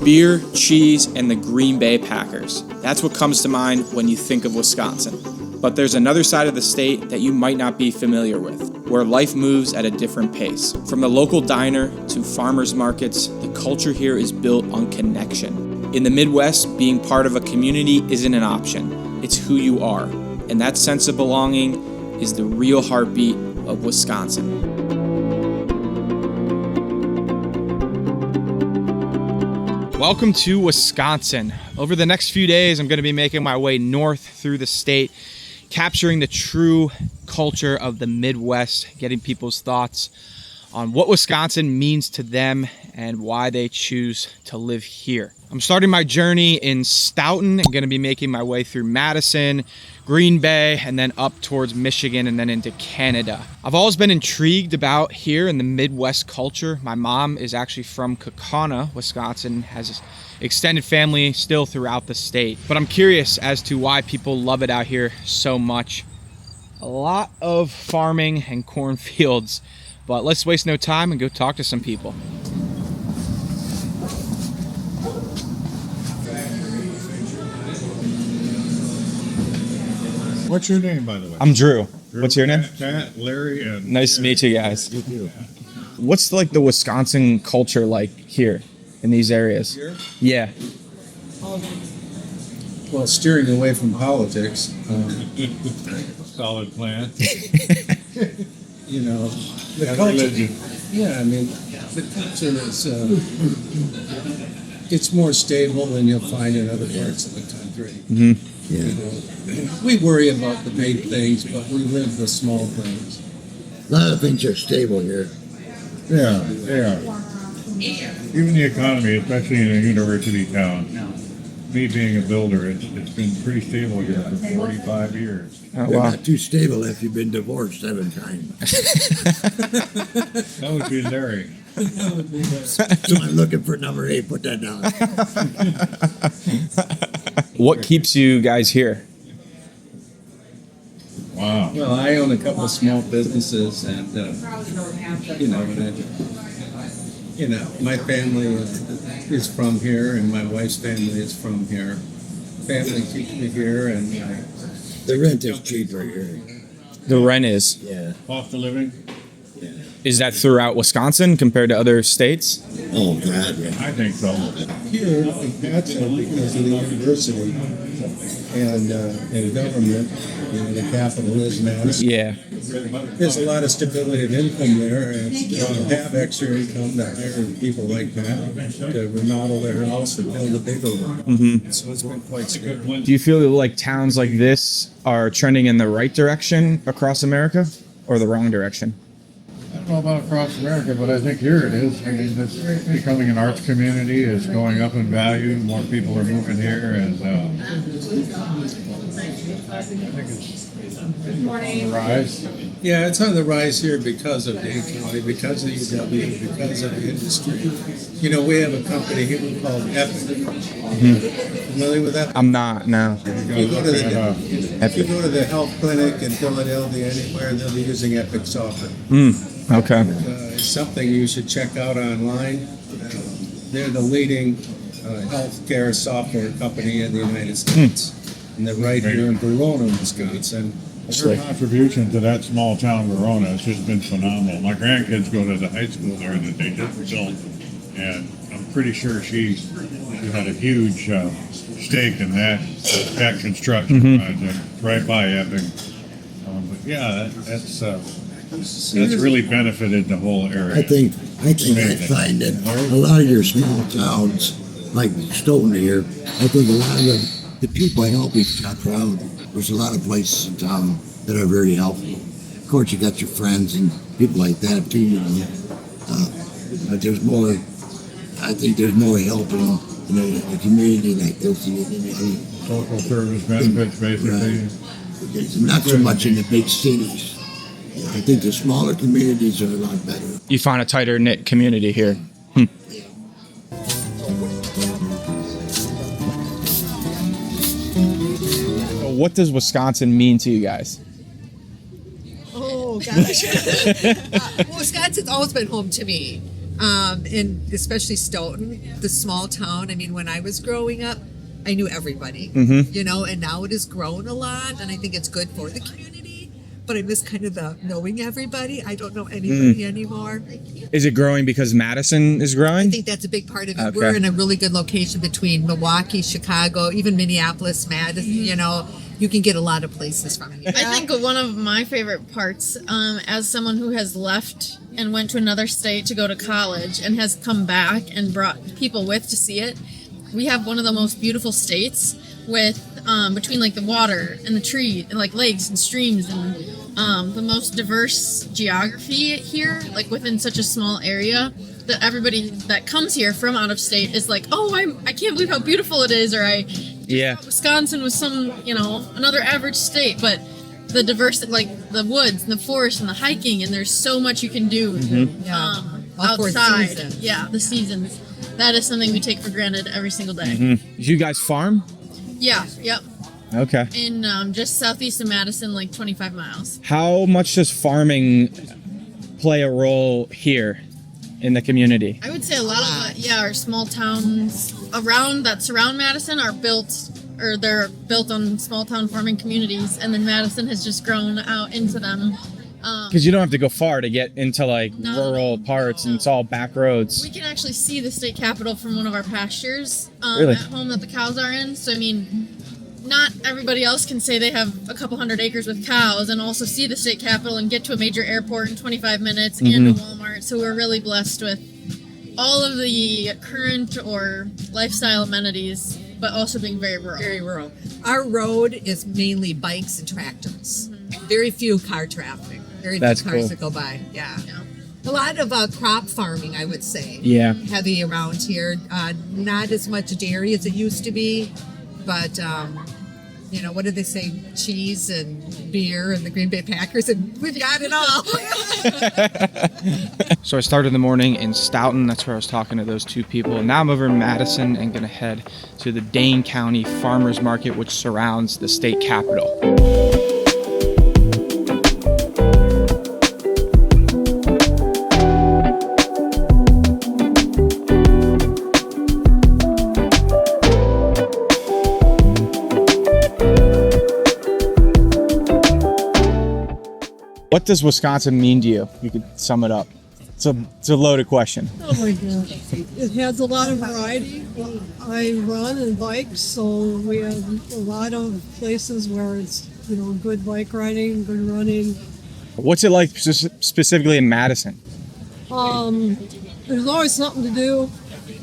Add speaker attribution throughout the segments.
Speaker 1: beer, cheese, and the Green Bay Packers. That's what comes to mind when you think of Wisconsin. But there's another side of the state that you might not be familiar with, where life moves at a different pace. From the local diner to farmers markets, the culture here is built on connection. In the Midwest, being part of a community isn't an option. It's who you are. And that sense of belonging is the real heartbeat of Wisconsin. Welcome to Wisconsin. Over the next few days, I'm going to be making my way north through the state, capturing the true culture of the Midwest, getting people's thoughts on what Wisconsin means to them and why they choose to live here. I'm starting my journey in Stoughton. I'm going to be making my way through Madison, Green Bay, and then up towards Michigan and then into Canada. I've always been intrigued about here in the Midwest culture. My mom is actually from Kaukauna, Wisconsin, has extended family still throughout the state. But I'm curious as to why people love it out here so much. A lot of farming and cornfields, but let's waste no time and go talk to some people.
Speaker 2: What's your name, by the way?
Speaker 1: I'm Drew. What's your name?
Speaker 2: Pat, Larry, and...
Speaker 1: Nice to meet you guys.
Speaker 2: You too.
Speaker 1: What's like the Wisconsin culture like here in these areas?
Speaker 3: Here?
Speaker 1: Yeah.
Speaker 3: Well, steering away from politics,
Speaker 2: Solid plan.
Speaker 3: you know, the
Speaker 2: And
Speaker 3: culture.
Speaker 2: religion.
Speaker 3: Yeah, I mean, the culture is it's more stable than you'll find in other parts of the country.
Speaker 1: Mm-hmm.
Speaker 3: You know, we worry about the big things, but we live the small things.
Speaker 4: A lot of things are stable here.
Speaker 2: Yeah, they are. Even the economy, especially in a university town. Me being a builder, it's been pretty stable here for 45 years.
Speaker 1: Oh,
Speaker 4: They're
Speaker 1: wow.
Speaker 4: not too stable if you've been divorced 7 times.
Speaker 2: That would be Larry.
Speaker 4: So I'm looking for number 8. Put that down.
Speaker 1: What keeps you guys here?
Speaker 2: Wow.
Speaker 3: Well, I own a couple of small businesses, and my family is from here, and my wife's family is from here. Family keeps me here, and
Speaker 4: The rent is cheaper here.
Speaker 1: The rent is.
Speaker 4: Yeah.
Speaker 2: Cost of living?
Speaker 1: Is that throughout Wisconsin compared to other states?
Speaker 4: Oh, God, yeah.
Speaker 2: I think so.
Speaker 3: here in Madison, because of the university and government, the capital is Madison.
Speaker 1: Yeah.
Speaker 3: There's a lot of stability of income there, and you have extra income to hire people like that to remodel their house and build a bigger one.
Speaker 1: Mm-hmm.
Speaker 3: So it's been quite stable.
Speaker 1: Do you feel like towns like this are trending in the right direction across America or the wrong direction?
Speaker 2: I don't know about across America, but I think here it is. I mean, it's becoming an arts community. It's going up in value. More people are moving here, and I think it's on the rise.
Speaker 3: Yeah, it's on the rise here because of Dade County, because of UW, because of the industry. You know, we have a company here called Epic. Familiar with that?
Speaker 1: I'm not, no.
Speaker 3: If you go to the health clinic in Philadelphia, anywhere, they'll be using Epic software.
Speaker 1: Okay.
Speaker 3: It's something you should check out online. They're the leading healthcare software company in the United States. And they're right here in Verona, Wisconsin.
Speaker 2: Their contribution to that small town, Verona, has just been phenomenal. My grandkids go to the high school there that they just built, and I'm pretty sure she had a huge stake in that construction project right by Epping. But yeah, that's really benefited the whole area.
Speaker 4: I think I find that a lot of your small towns, like Stoughton here, I think a lot of the people help each other out. There's a lot of places in town that are very helpful. Of course, you got your friends and people like that too, you know. But there's more. I think there's more help in a community like this.
Speaker 2: Social service benefits, basically.
Speaker 4: It's not so much in the big cities. I think the smaller communities are a lot better.
Speaker 1: You find a tighter knit community here. What does Wisconsin mean to you guys?
Speaker 5: Oh, gosh. Wisconsin's always been home to me. And especially Stoughton, the small town. I mean, when I was growing up, I knew everybody, you know, and now it has grown a lot, and I think it's good for the community. But I miss kind of the knowing everybody. I don't know anybody anymore.
Speaker 1: Is it growing because Madison is growing?
Speaker 5: I think that's a big part of it.
Speaker 1: Okay.
Speaker 5: We're in a really good location between Milwaukee, Chicago, even Minneapolis, Madison, you know. You can get a lot of places from here.
Speaker 6: I think one of my favorite parts, as someone who has left and went to another state to go to college and has come back and brought people with to see it, we have one of the most beautiful states with between like the water and the tree and like lakes and streams and the most diverse geography here, like within such a small area, that everybody that comes here from out of state is like, oh, I can't believe how beautiful it is, or Wisconsin was some, you know, another average state, but the diverse, like the woods and the forest and the hiking, and there's so much you can do outside. The seasons. That is something we take for granted every single day.
Speaker 1: You guys farm?
Speaker 6: Yeah, yep.
Speaker 1: Okay.
Speaker 6: In just southeast of Madison, like 25 miles.
Speaker 1: How much does farming play a role here in the community?
Speaker 6: I would say a lot of our small towns that surround Madison are built, or they're built on small town farming communities, and then Madison has just grown out into them.
Speaker 1: Because you don't have to go far to get into like rural parts, and it's all back roads.
Speaker 6: We can actually see the state capitol from one of our pastures
Speaker 1: Really?
Speaker 6: at home that the cows are in. So, I mean, not everybody else can say they have a couple hundred acres with cows and also see the state capitol and get to a major airport in 25 minutes and a Walmart. So we're really blessed with all of the current or lifestyle amenities, but also being very rural.
Speaker 5: Very rural. Our road is mainly bikes and tractors. Very few car traffic. Very
Speaker 1: That's
Speaker 5: few cars
Speaker 1: cool.
Speaker 5: that go by. Yeah. A lot of crop farming, I would say.
Speaker 1: Yeah.
Speaker 5: Heavy around here. Not as much dairy as it used to be, but you know, what do they say? Cheese and beer and the Green Bay Packers, and we've got it all.
Speaker 1: So I started the morning in Stoughton. That's where I was talking to those two people. And now I'm over in Madison and going to head to the Dane County Farmers Market, which surrounds the state capitol. What does Wisconsin mean to you? You could sum it up. It's a loaded question.
Speaker 7: Oh my gosh. It has a lot of variety. I run and bike, so we have a lot of places where it's, you know, good bike riding, good running.
Speaker 1: What's it like specifically in Madison?
Speaker 7: There's always something to do.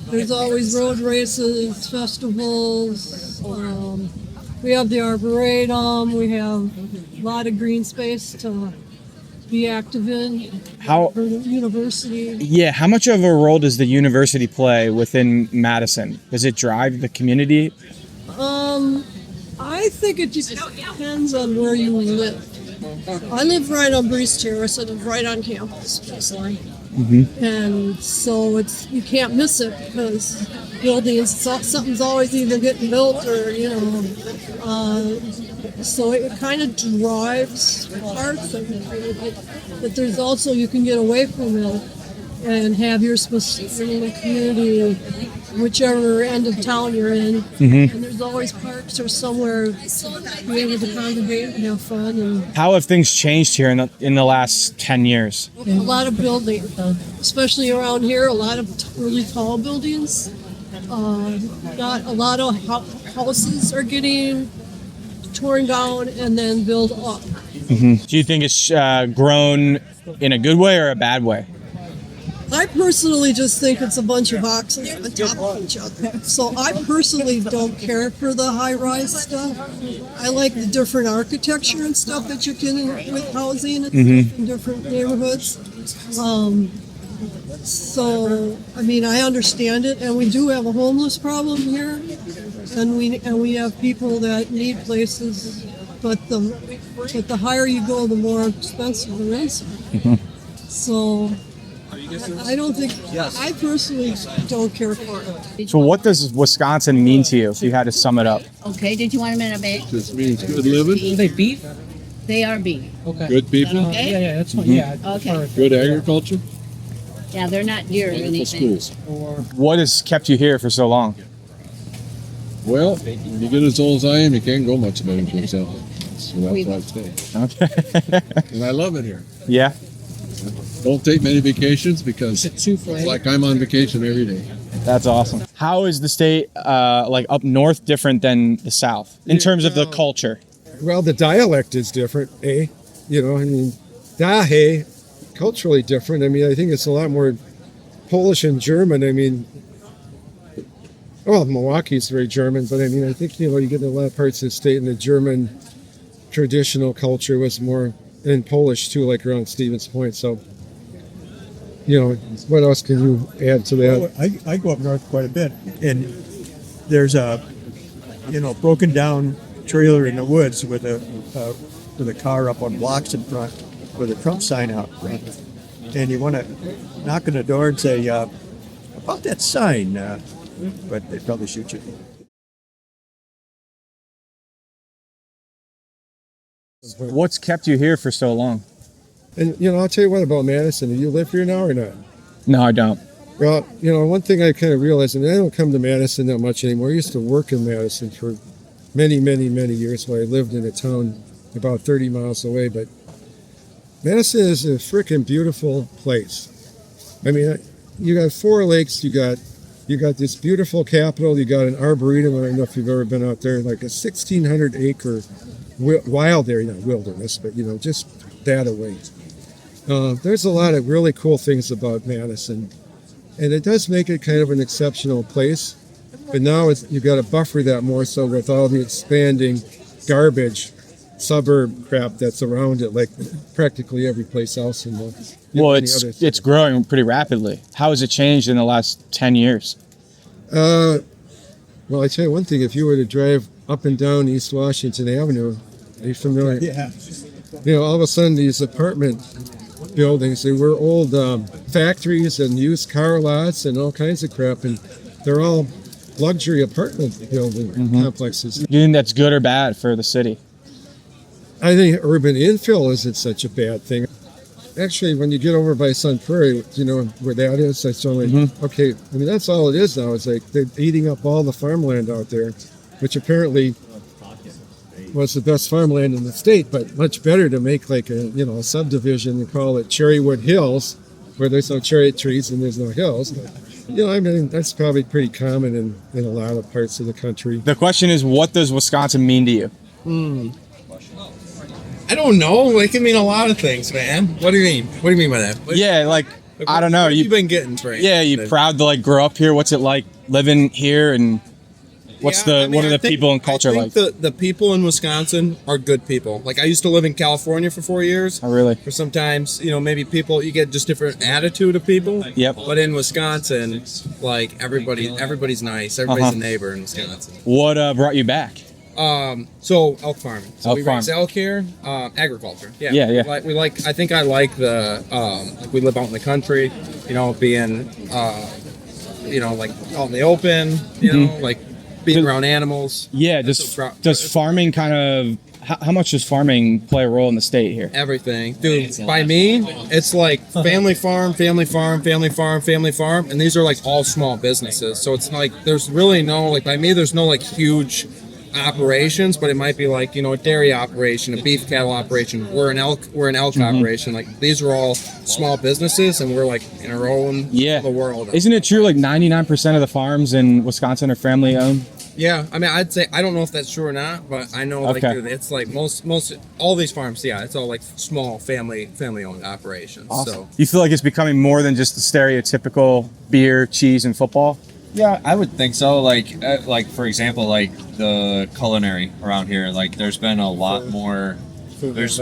Speaker 7: There's always road races, festivals. We have the Arboretum. We have a lot of green space to be active in.
Speaker 1: How?
Speaker 7: For the university.
Speaker 1: Yeah, how much of a role does the university play within Madison? Does it drive the community?
Speaker 7: I think it just depends on where you live. I live right on Breeze Terrace, and I'm right on campus, basically. And so you can't miss it because buildings, something's always either getting built or, you know, so it kind of drives parts of it. But there's also, you can get away from it and have your specific little community, whichever end of town you're in. And there's always parks or somewhere to be able to congregate and have fun. And
Speaker 1: How have things changed here in the last 10 years?
Speaker 7: a lot of building, especially around here, a lot of really tall buildings. Got a lot of houses are getting torn down and then built up.
Speaker 1: Do you think it's grown in a good way or a bad way?
Speaker 7: I personally just think it's a bunch of boxes on top of each other. So I personally don't care for the high-rise stuff. I like the different architecture and stuff that you can with housing and stuff in different neighborhoods. So, I mean, I understand it, and we do have a homeless problem here, and we have people that need places, but the higher you go, the more expensive the rents are. So, I don't think, I personally don't care for it.
Speaker 1: So what does Wisconsin mean to you if you had to sum it up?
Speaker 8: Okay, did you want them in a bag?
Speaker 9: This means good living,
Speaker 10: Are they beef?
Speaker 8: They are beef.
Speaker 10: Okay.
Speaker 9: good people,
Speaker 8: Okay?
Speaker 10: Yeah, that's fine. Yeah.
Speaker 8: Okay.
Speaker 9: good agriculture.
Speaker 8: Yeah, they're not deer or anything.
Speaker 1: What has kept you here for so long?
Speaker 9: Well, when you get as old as I am, you can't go much better for yourself. So that's why I stay.
Speaker 1: Okay.
Speaker 9: And I love it here.
Speaker 1: Yeah.
Speaker 9: Don't take many vacations because it's like I'm on vacation every day.
Speaker 1: That's awesome. How is the state like up north different than the south in terms of the culture?
Speaker 10: Well, the dialect is different, eh? You know, I mean, dahe, culturally different. I mean, I think it's a lot more Polish and German. I mean, well, Milwaukee's very German, but I mean, I think, you know, you get in a lot of parts of the state and the German traditional culture was more in Polish too, like around Stevens Point. So, you know, what else can you add to that?
Speaker 11: Well, I go up north quite a bit, and there's a, you know, broken down trailer in the woods with a car up on blocks in front with a Trump sign out front, and you want to knock on the door and say about that sign, but they probably shoot you.
Speaker 1: What's kept you here for so long?
Speaker 10: And, you know, I'll tell you what about Madison. Do you live here now or not?
Speaker 1: No, I don't.
Speaker 10: Well, you know, one thing I kind of realized, and I don't come to Madison that much anymore. I used to work in Madison for many, many, many years while I lived in a town about 30 miles away. But Madison is a freaking beautiful place. I mean, you got 4 lakes, you got this beautiful capitol, you got an arboretum. I don't know if you've ever been out there, like a 1,600 acre wild area, not wilderness, but, you know, just that away. There's a lot of really cool things about Madison, and it does make it kind of an exceptional place. But now you've got to buffer that more so with all the expanding garbage suburb crap that's around it, like practically every place else in the.
Speaker 1: Well, it's growing pretty rapidly. How has it changed in the last 10 years?
Speaker 10: Well, I tell you one thing: if you were to drive up and down East Washington Avenue, are you familiar?
Speaker 11: Yeah.
Speaker 10: You know, all of a sudden these apartment buildings, they were old factories and used car lots and all kinds of crap, and they're all luxury apartment building complexes.
Speaker 1: Do you think that's good or bad for the city?
Speaker 10: I think urban infill isn't such a bad thing. Actually, when you get over by Sun Prairie, you know where that is, that's only, okay, I mean, that's all it is now. It's like they're eating up all the farmland out there, which apparently was the best farmland in the state, but much better to make like a, you know, a subdivision and call it Cherrywood Hills, where there's no cherry trees and there's no hills. But, you know, I mean, that's probably pretty common in a lot of parts of the country.
Speaker 1: The question is, what does Wisconsin mean to you?
Speaker 12: I don't know. It can mean a lot of things, man. What do you mean? What do you mean by that?
Speaker 1: Yeah, like I don't know.
Speaker 12: You've been getting trained.
Speaker 1: Yeah, you proud to like grow up here? What's it like living here, and what are the people and culture like?
Speaker 12: The people in Wisconsin are good people. Like I used to live in California for 4 years.
Speaker 1: Oh, really?
Speaker 12: For sometimes, you know, maybe people, you get just different attitude of people.
Speaker 1: Yep.
Speaker 12: But in Wisconsin, like everybody's nice. Everybody's a neighbor in Wisconsin.
Speaker 1: What brought you back?
Speaker 12: So elk farming. So
Speaker 1: elk
Speaker 12: we
Speaker 1: farm.
Speaker 12: raise elk here. Agriculture. Yeah.
Speaker 1: Yeah.
Speaker 12: I think I like the like we live out in the country. You know, being you know, like out in the open. You know, like being around animals.
Speaker 1: Yeah. Does farming kind of how much does farming play a role in the state here?
Speaker 12: Everything, dude. By me, it's like family farm, family farm, family farm, family farm, and these are like all small businesses. So it's like there's really no like by me, there's no like huge operations, but it might be like, you know, a dairy operation, a beef cattle operation. We're an elk operation. Like these are all small businesses, and we're like in our own little world.
Speaker 1: Isn't it true like 99% of the farms in Wisconsin are family owned?
Speaker 12: Yeah, I mean, I'd say I don't know if that's true or not, but I know like dude, it's like most all these farms. Yeah, it's all like small family owned operations.
Speaker 1: Awesome.
Speaker 12: So
Speaker 1: you feel like it's becoming more than just the stereotypical beer, cheese, and football?
Speaker 13: Yeah, I would think so. Like for example, like the culinary around here. Like there's been a lot more. There's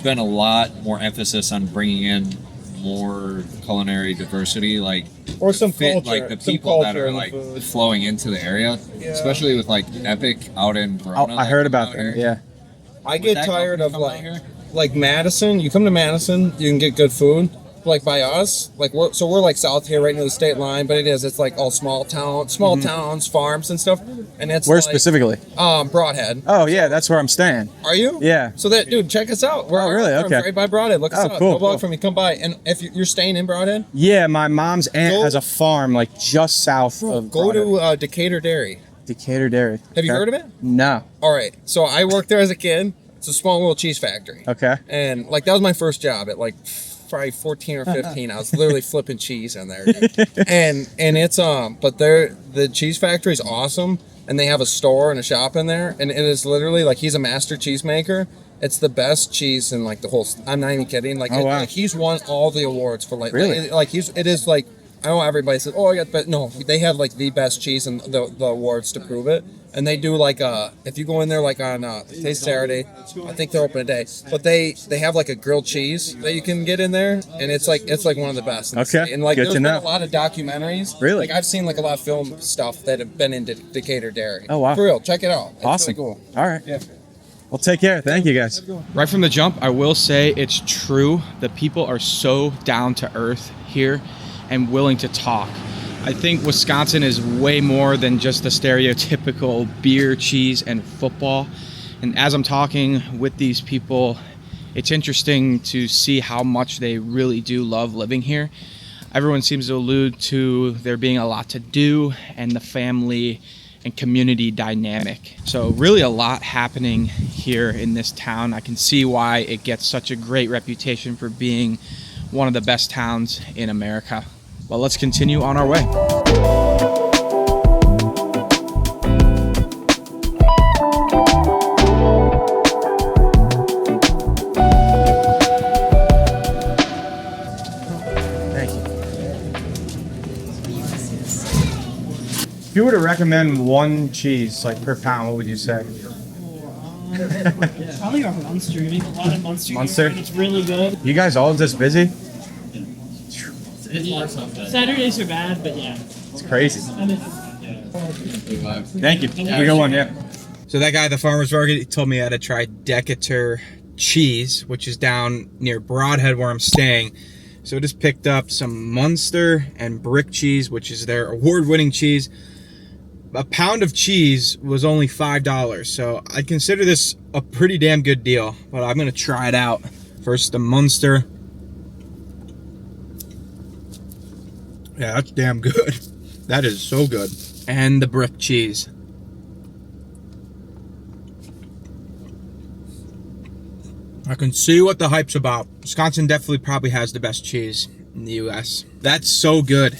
Speaker 13: been a lot more emphasis on bringing in more culinary diversity, like
Speaker 12: or some culture,
Speaker 13: like the people that are like flowing into the area, especially with like Epic out in Verona.
Speaker 1: I heard about them. Yeah,
Speaker 12: I get tired of like Madison. You come to Madison, you can get good food, like by us, like we're like south here, right near the state line. But it's like all small towns, farms and stuff. And it's
Speaker 1: Where
Speaker 12: like,
Speaker 1: specifically?
Speaker 12: Brodhead.
Speaker 1: Oh yeah, that's where I'm staying.
Speaker 12: Are you?
Speaker 1: Yeah.
Speaker 12: So that dude, check us out. We're
Speaker 1: really? Okay.
Speaker 12: right by Brodhead. Look us up.
Speaker 1: Cool,
Speaker 12: Go block
Speaker 1: cool.
Speaker 12: from me. Come by. And if you're staying in Brodhead,
Speaker 1: Yeah, my mom's aunt has a farm like just south of.
Speaker 12: go
Speaker 1: Brodhead.
Speaker 12: to Decatur Dairy.
Speaker 1: Decatur Dairy.
Speaker 12: Have you
Speaker 1: Okay.
Speaker 12: heard of it?
Speaker 1: No.
Speaker 12: All right. So I worked there as a kid. It's a small little cheese factory.
Speaker 1: Okay.
Speaker 12: And like that was my first job at like probably 14 or 15. I was literally flipping cheese in there, dude. and it's but the cheese factory is awesome, and they have a store and a shop in there, and it is literally like he's a master cheesemaker. It's the best cheese in like the whole. I'm not even kidding. Like,
Speaker 1: wow.
Speaker 12: like he's won all the awards for like
Speaker 1: Really?
Speaker 12: like it is like I know everybody says oh I got but no they have like the best cheese and the awards to prove it. And they do like if you go in there like on today's Saturday, I think they're open a day, but they have like a grilled cheese that you can get in there, and it's like one of the best. In the
Speaker 1: Okay,
Speaker 12: state. And like
Speaker 1: good
Speaker 12: there's
Speaker 1: to
Speaker 12: been
Speaker 1: know.
Speaker 12: a lot of documentaries.
Speaker 1: Really?
Speaker 12: Like I've seen like a lot of film stuff that have been in Decatur Dairy.
Speaker 1: Oh, wow.
Speaker 12: For real, check it out. It's
Speaker 1: Awesome.
Speaker 12: really cool.
Speaker 1: All right.
Speaker 12: Yeah.
Speaker 1: Well, take care. Thank you, guys. Right from the jump, I will say it's true. The people are so down to earth here and willing to talk. I think Wisconsin is way more than just the stereotypical beer, cheese, and football. And as I'm talking with these people, it's interesting to see how much they really do love living here. Everyone seems to allude to there being a lot to do and the family and community dynamic. So really a lot happening here in this town. I can see why it gets such a great reputation for being one of the best towns in America. Well, let's continue on our way. Thank you. If you were to recommend one cheese, like per pound, what would you say?
Speaker 14: Probably our Munster. We make a lot of Munster.
Speaker 1: Munster?
Speaker 14: It's really good.
Speaker 1: You guys always this busy?
Speaker 14: Saturdays are bad, but yeah.
Speaker 1: It's crazy. Thank you. Have a good one, yeah. So that guy at the farmer's market, he told me I had to try Decatur cheese, which is down near Brodhead where I'm staying. So I just picked up some Munster and brick cheese, which is their award-winning cheese. A pound of cheese was only $5, so I consider this a pretty damn good deal, but I'm gonna try it out. First, the Munster. Yeah, that's damn good. That is so good. And the brick cheese. I can see what the hype's about. Wisconsin definitely probably has the best cheese in the US. That's so good.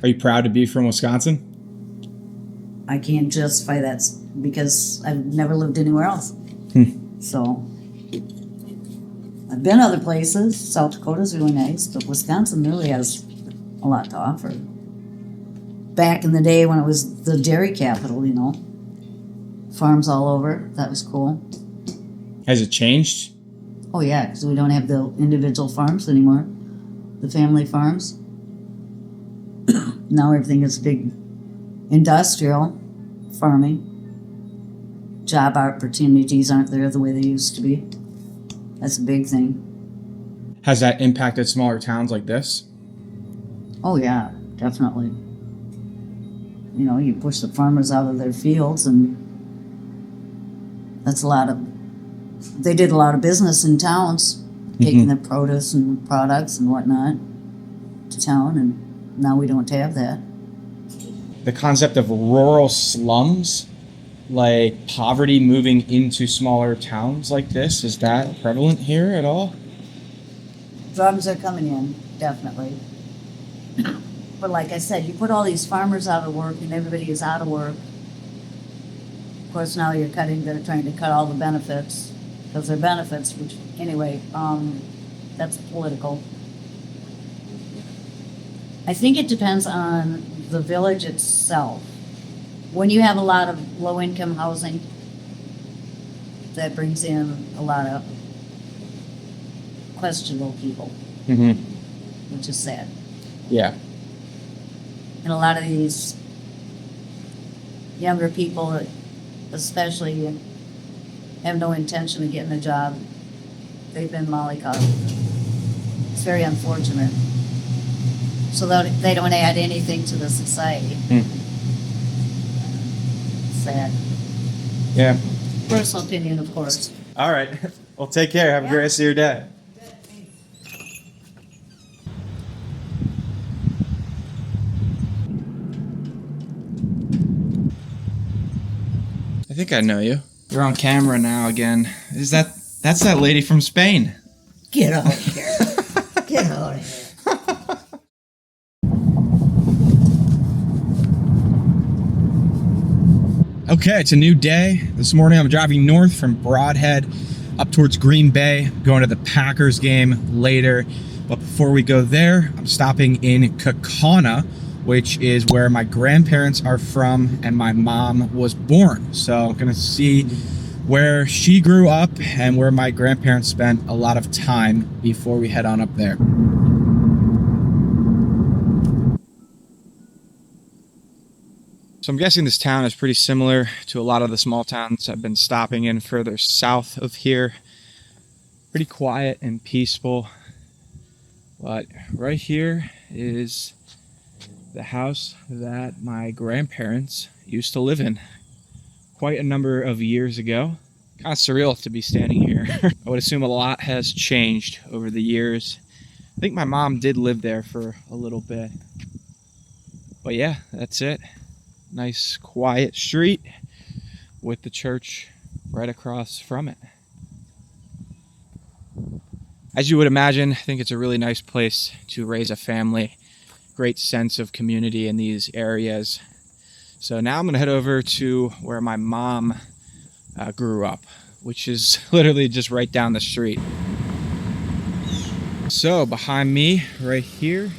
Speaker 1: Are you proud to be from Wisconsin?
Speaker 8: I can't justify that because I've never lived anywhere else. So I've been other places. South Dakota's really nice, but Wisconsin really has a lot to offer. Back in the day when it was the dairy capital, you know, farms all over. That was cool.
Speaker 1: Has it changed?
Speaker 8: Oh yeah, because we don't have the individual farms anymore, the family farms. Now everything is big industrial farming. Job opportunities aren't there the way they used to be. That's a big thing.
Speaker 1: Has that impacted smaller towns like this?
Speaker 8: Oh yeah, definitely. You know, you push the farmers out of their fields, and that's a lot of. They did a lot of business in towns, taking the produce and products and whatnot to town, and now we don't have that.
Speaker 1: The concept of rural slums, like poverty moving into smaller towns like this, is that prevalent here at all?
Speaker 8: Drugs are coming in, definitely. But like I said, you put all these farmers out of work and everybody is out of work. Of course, now they're trying to cut all the benefits, because they're benefits, which, anyway, that's political. I think it depends on the village itself. When you have a lot of low-income housing, that brings in a lot of questionable people, which is sad.
Speaker 1: Yeah.
Speaker 8: And a lot of these younger people, especially, have no intention of getting a job. They've been mollycoddled. It's very unfortunate. So that they don't add anything to the society. Sad.
Speaker 1: Yeah.
Speaker 8: Personal opinion, of course.
Speaker 1: All right. Well, take care. Have a great rest of your day. I think I know you. You're on camera now again. That's that lady from Spain?
Speaker 8: Get out of here. Get out of here.
Speaker 1: Okay, it's a new day. This morning I'm driving north from Brodhead up towards Green Bay, going to the Packers game later. But before we go there, I'm stopping in Kaukauna, which is where my grandparents are from and my mom was born. So I'm gonna see where she grew up and where my grandparents spent a lot of time before we head on up there. So I'm guessing this town is pretty similar to a lot of the small towns I've been stopping in further south of here. Pretty quiet and peaceful. But right here is the house that my grandparents used to live in quite a number of years ago. Kind of surreal to be standing here. I would assume a lot has changed over the years. I think my mom did live there for a little bit. But yeah, that's it. Nice quiet street with the church right across from it. As you would imagine, I think it's a really nice place to raise a family. Great sense of community in these areas. So now I'm gonna head over to where my mom grew up, which is literally just right down the street. So behind me right here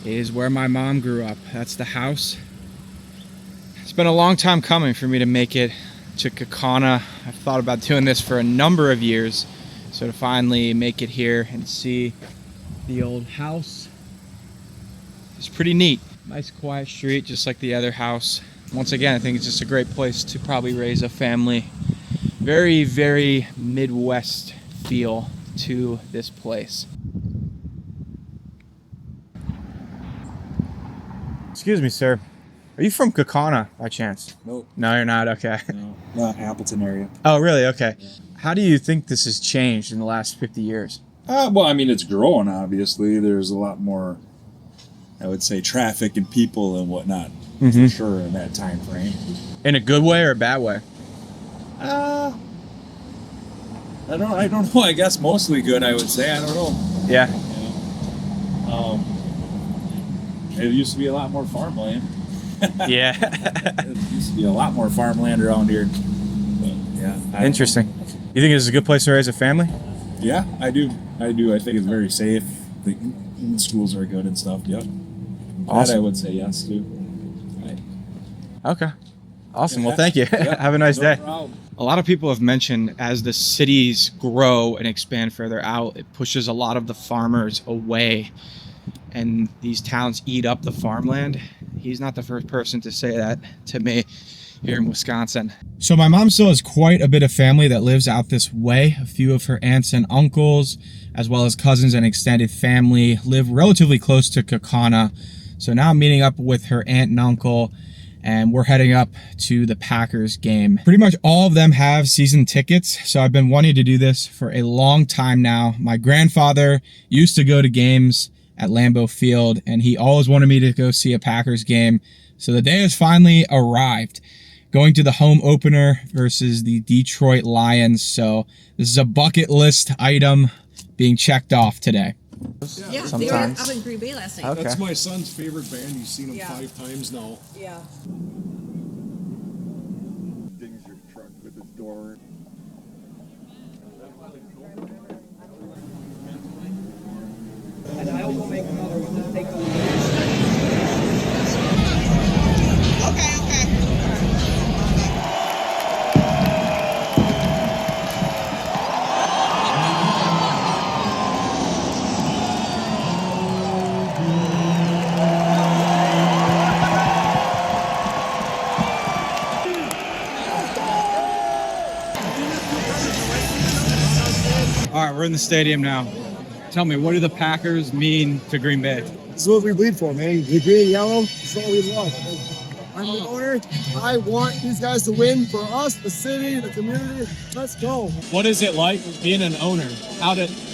Speaker 1: is where my mom grew up. That's the house. It's been a long time coming for me to make it to Kaukauna. I've thought about doing this for a number of years. So to finally make it here and see the old house, it's pretty neat. Nice quiet street, just like the other house. Once again, I think it's just a great place to probably raise a family. Very, very Midwest feel to this place. Excuse me, sir. Are you from Kaukauna by chance?
Speaker 15: Nope.
Speaker 1: No, you're not. Okay.
Speaker 15: No, not Appleton area.
Speaker 1: Oh, really? Okay. Yeah. How do you think this has changed in the last 50 years?
Speaker 15: Well, I mean, it's growing, obviously. There's a lot more, I would say, traffic and people and whatnot, for sure, in that time frame.
Speaker 1: In a good way or a bad way?
Speaker 15: I don't know. I guess mostly good, I would say. I don't know.
Speaker 1: Yeah.
Speaker 15: It used to be a lot more farmland.
Speaker 1: Yeah.
Speaker 15: It used to be a lot more farmland around here. But, yeah.
Speaker 1: Interesting. You think this is a good place to raise a family?
Speaker 15: Yeah, I do. I think it's very safe. The schools are good and stuff. Yep.
Speaker 1: Awesome.
Speaker 15: That I would say yes to.
Speaker 1: Okay. Awesome. Well, thank you. Have a nice day.
Speaker 15: Problem.
Speaker 1: A lot of people have mentioned as the cities grow and expand further out, it pushes a lot of the farmers away and these towns eat up the farmland. He's not the first person to say that to me here in Wisconsin. So my mom still has quite a bit of family that lives out this way. A few of her aunts and uncles, as well as cousins and extended family, live relatively close to Kaukauna. So now I'm meeting up with her aunt and uncle, and we're heading up to the Packers game. Pretty much all of them have season tickets, so I've been wanting to do this for a long time now. My grandfather used to go to games at Lambeau Field, and he always wanted me to go see a Packers game. So the day has finally arrived. Going to the home opener versus the Detroit Lions. So this is a bucket list item being checked off today.
Speaker 16: Yeah,
Speaker 1: Sometimes.
Speaker 16: they were up in Green Bay last night.
Speaker 1: Okay.
Speaker 9: That's my son's favorite band. He's seen them 5 times now.
Speaker 16: Yeah.
Speaker 9: Dings your truck with the door.
Speaker 16: And I will make another one to take
Speaker 1: All right, we're in the stadium now. Tell me, what do the Packers mean to Green Bay?
Speaker 17: This is what we bleed for, man. The green and yellow is all we love. I'm the owner. I want these guys to win for us, the city, the community. Let's go.
Speaker 1: What is it like being an owner?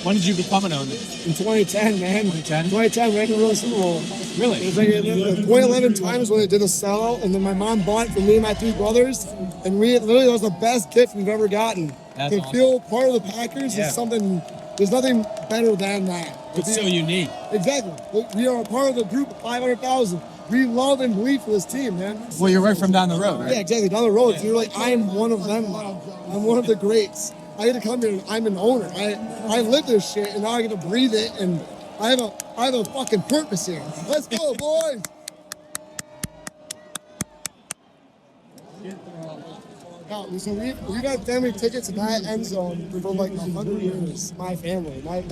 Speaker 1: When did you become an owner?
Speaker 17: In 2010, man. 2010, we had to win the Super Bowl.
Speaker 1: Really?
Speaker 17: It was like 2011 times when they did a sellout, and then my mom bought it for me and my 3 brothers, and that was the best gift we've ever gotten.
Speaker 1: That's
Speaker 17: to
Speaker 1: awesome.
Speaker 17: feel part of the Packers
Speaker 1: Yeah.
Speaker 17: is something. There's nothing better than that.
Speaker 1: It's so unique.
Speaker 17: Exactly. We are a part of the group of 500,000. We love and bleed for this team, man.
Speaker 1: Well, you're right from down the road, right?
Speaker 17: Yeah, exactly. Down the road. You're like, I'm one of them now. I'm one of the greats. I get to come here and I'm an owner. I live this shit and now I get to breathe it and I have a fucking purpose here. Let's go, boys. So we got family tickets in that end zone for like 100 years. My family, my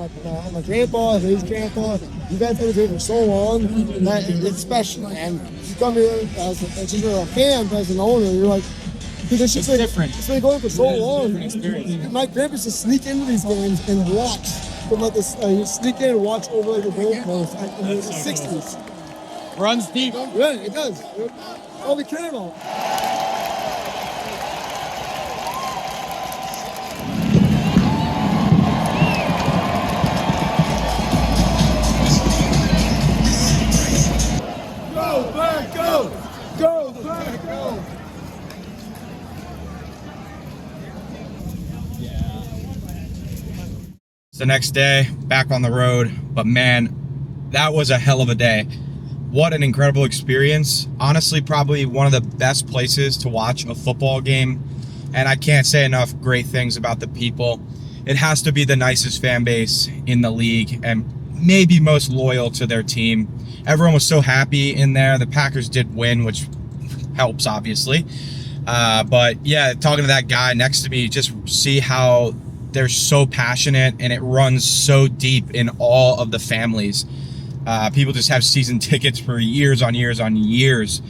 Speaker 17: grandpa, his grandpa. You guys have been here for so long that it's special. And you come here as just a fan, but as an owner, you're like, it's just like different. It's been going for so long. My grandpa used to sneak into these games and watch from like this. He'd sneak in and watch over like the goalpost in the 60s.
Speaker 1: Runs deep.
Speaker 17: Yeah, it does. All we care about.
Speaker 16: Go, Pack, go! Go, Pack, go!
Speaker 1: It's the next day, back on the road, but man, that was a hell of a day. What an incredible experience. Honestly, probably one of the best places to watch a football game, and I can't say enough great things about the people. It has to be the nicest fan base in the league and maybe most loyal to their team. Everyone was so happy in there. The Packers did win, which helps, obviously. But yeah, talking to that guy next to me, just see how they're so passionate and it runs so deep in all of the families. People just have season tickets for years on years on years,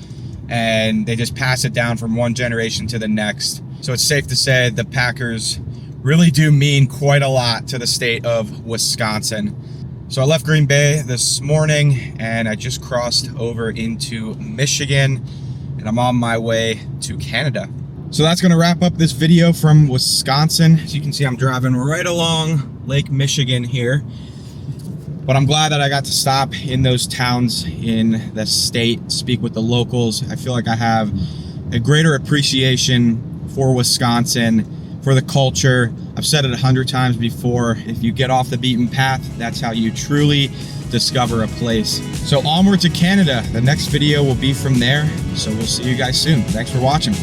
Speaker 1: and they just pass it down from one generation to the next. So it's safe to say the Packers really do mean quite a lot to the state of Wisconsin. So I left Green Bay this morning and I just crossed over into Michigan and I'm on my way to Canada. So that's going to wrap up this video from Wisconsin. As you can see, I'm driving right along Lake Michigan here. But I'm glad that I got to stop in those towns in the state, speak with the locals. I feel like I have a greater appreciation for Wisconsin, for the culture. I've said it 100 times before. If you get off the beaten path, that's how you truly discover a place. So onward to Canada. The next video will be from there. So we'll see you guys soon. Thanks for watching.